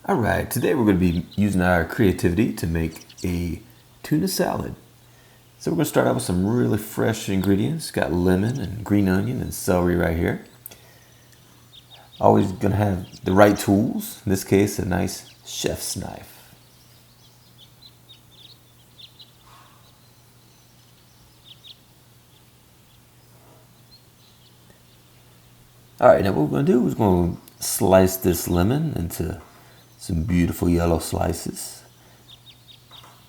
All right, today we're going to be using our creativity to make a tuna salad. So we're going to start out with some really fresh ingredients. Got lemon and green onion and celery right here. Always going to have the right tools. In this case, a nice chef's knife. All right, now what we're going to do is we're going to slice this lemon into some beautiful yellow slices.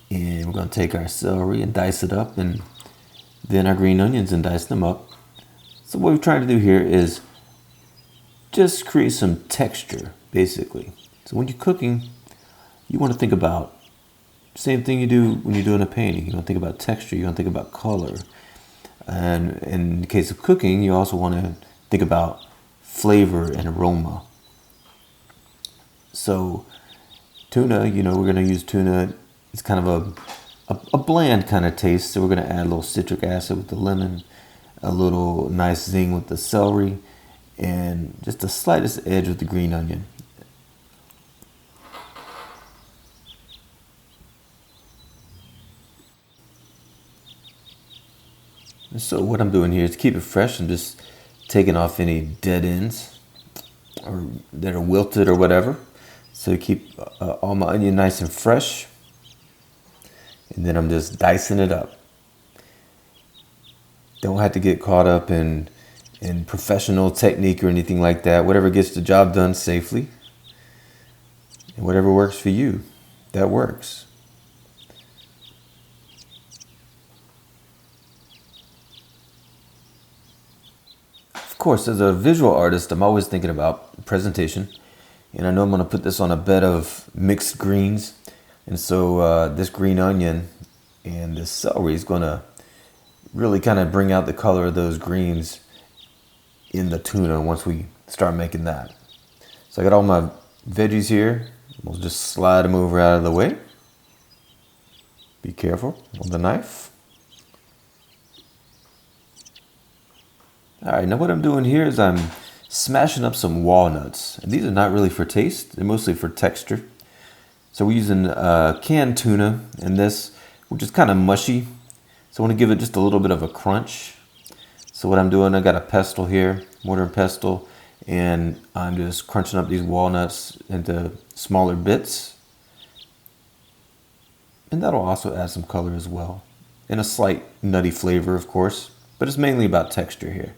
And we're going to take our celery and dice it up, and then our green onions and dice them up. So what we're trying to do here is just create some texture, basically. So when you're cooking, you want to think about the same thing you do when you're doing a painting. You want to think about texture, you want to think about color. And in the case of cooking, you also want to think about flavor and aroma. So tuna, we're going to use tuna. It's kind of a bland kind of taste. So we're going to add a little citric acid with the lemon, a little nice zing with the celery, and just the slightest edge with the green onion. And so what I'm doing here is keep it fresh. I'm just taking off any dead ends or that are wilted or whatever. So keep all my onion nice and fresh. And then I'm just dicing it up. Don't have to get caught up in professional technique or anything like that. Whatever gets the job done safely. And whatever works for you, that works. Of course, as a visual artist, I'm always thinking about presentation. And I know I'm going to put this on a bed of mixed greens. And so this green onion and this celery is going to really kind of bring out the color of those greens in the tuna once we start making that. So I got all my veggies here. We'll just slide them over out of the way. Be careful with the knife. All right, now what I'm doing here is I'm smashing up some walnuts. And these are not really for taste, they're mostly for texture. So we're using canned tuna, and this, which is kind of mushy. So I want to give it just a little bit of a crunch. So what I'm doing, I got a pestle here, mortar and pestle, and I'm just crunching up these walnuts into smaller bits. And that'll also add some color as well. And a slight nutty flavor, of course, but it's mainly about texture here.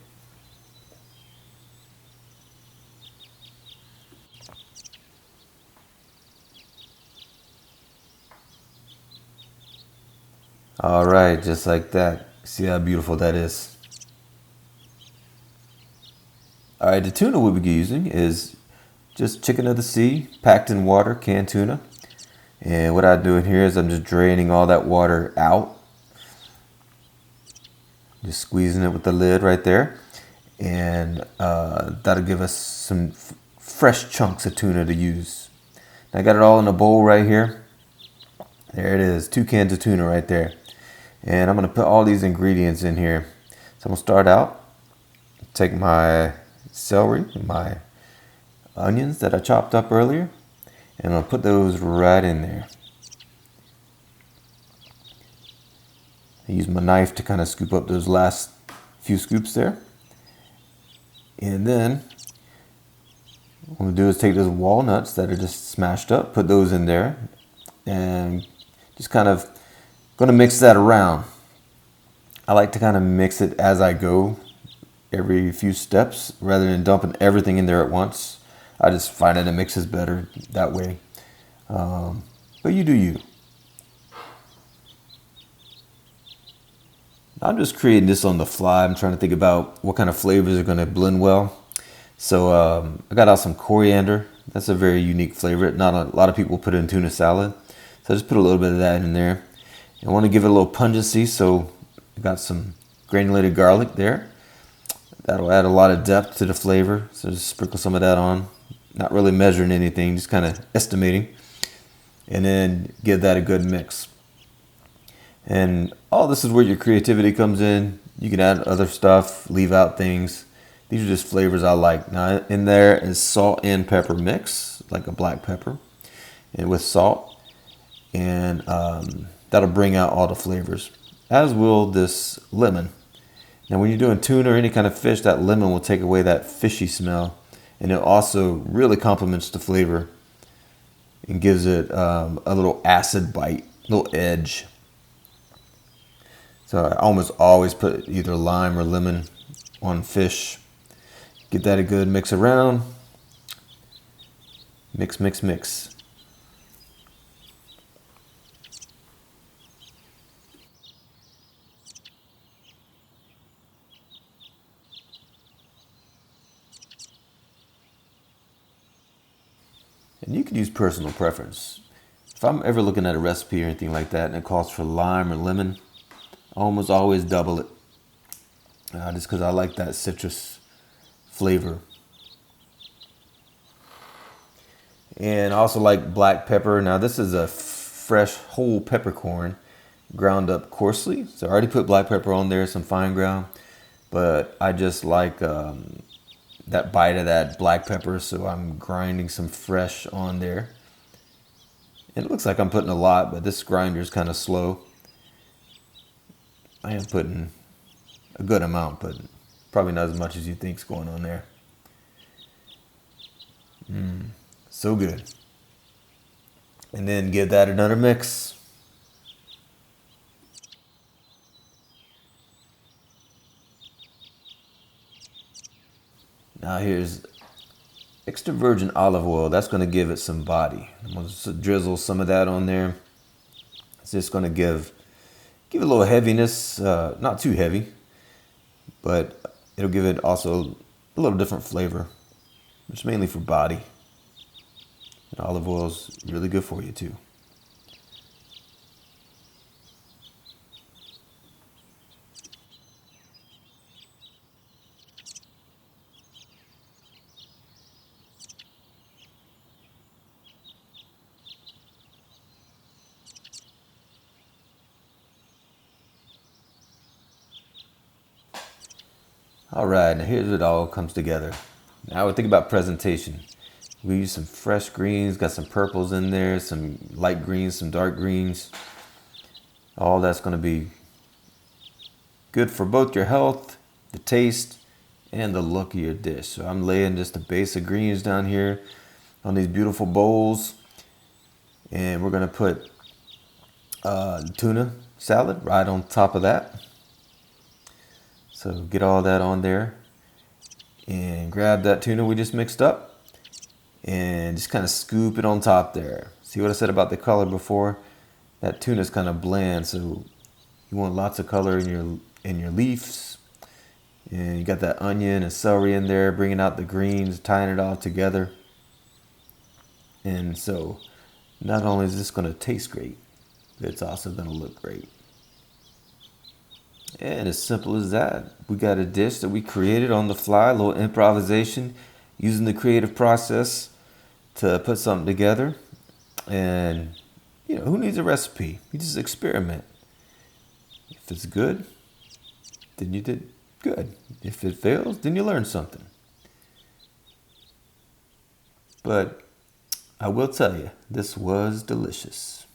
All right, just like that. See how beautiful that is. All right, the tuna we'll be using is just chicken of the sea, packed in water, canned tuna. And what I'm doing here is I'm just draining all that water out. Just squeezing it with the lid right there. And that'll give us some fresh chunks of tuna to use. And I got it all in a bowl right here. There it is, 2 cans of tuna right there. And I'm going to put all these ingredients in here. So I'm going to start out, take my celery, my onions that I chopped up earlier, and I'll put those right in there. I use my knife to kind of scoop up those last few scoops there. And then what I'm going to do is take those walnuts that are just smashed up, put those in there, and just kind of going to mix that around. I like to kind of mix it as I go every few steps rather than dumping everything in there at once. I just find that it mixes better that way. But you do you. I'm just creating this on the fly. I'm trying to think about what kind of flavors are going to blend well. So I got out some coriander. That's a very unique flavor. Not a lot of people put it in tuna salad. So I just put a little bit of that in there. I want to give it a little pungency, so I got some granulated garlic there. That'll add a lot of depth to the flavor. So just sprinkle some of that on. Not really measuring anything, just kind of estimating. And then give that a good mix. And all this is where your creativity comes in. You can add other stuff, leave out things. These are just flavors I like. Now in there is salt and pepper mix, like a black pepper. and with salt, and that'll bring out all the flavors, as will this lemon. Now, when you're doing tuna or any kind of fish, that lemon will take away that fishy smell, and it also really complements the flavor and gives it a little acid bite, a little edge. So I almost always put either lime or lemon on fish. Get that a good mix around. Mix, mix, mix. And you can use personal preference. If I'm ever looking at a recipe or anything like that and it calls for lime or lemon, I almost always double it. Just because I like that citrus flavor. And I also like black pepper. Now this is a fresh whole peppercorn ground up coarsely. So I already put black pepper on there, some fine ground. But I just like that bite of that black pepper, so I'm grinding some fresh on there. And it looks like I'm putting a lot, but this grinder is kind of slow. I am putting a good amount, but probably not as much as you think's going on there. So good. And then give that another mix. Now here's extra virgin olive oil. That's going to give it some body. I'm going to drizzle some of that on there. It's just going to give it a little heaviness, not too heavy, but it'll give it also a little different flavor. It's mainly for body. And olive oil is really good for you too. All right, now here's what it all comes together. Now we think about presentation. We use some fresh greens, got some purples in there, some light greens, some dark greens. All that's going to be good for both your health, the taste, and the look of your dish. So I'm laying just a base of greens down here on these beautiful bowls. And we're going to put tuna salad right on top of that. So get all that on there and grab that tuna we just mixed up and just kind of scoop it on top there. See what I said about the color before? That tuna is kind of bland, so you want lots of color in your leaves. And you got that onion and celery in there, bringing out the greens, tying it all together. And so not only is this going to taste great, but it's also going to look great. And as simple as that, we got a dish that we created on the fly, a little improvisation, using the creative process to put something together. And, who needs a recipe? You just experiment. If it's good, then you did good. If it fails, then you learn something. But I will tell you, this was delicious.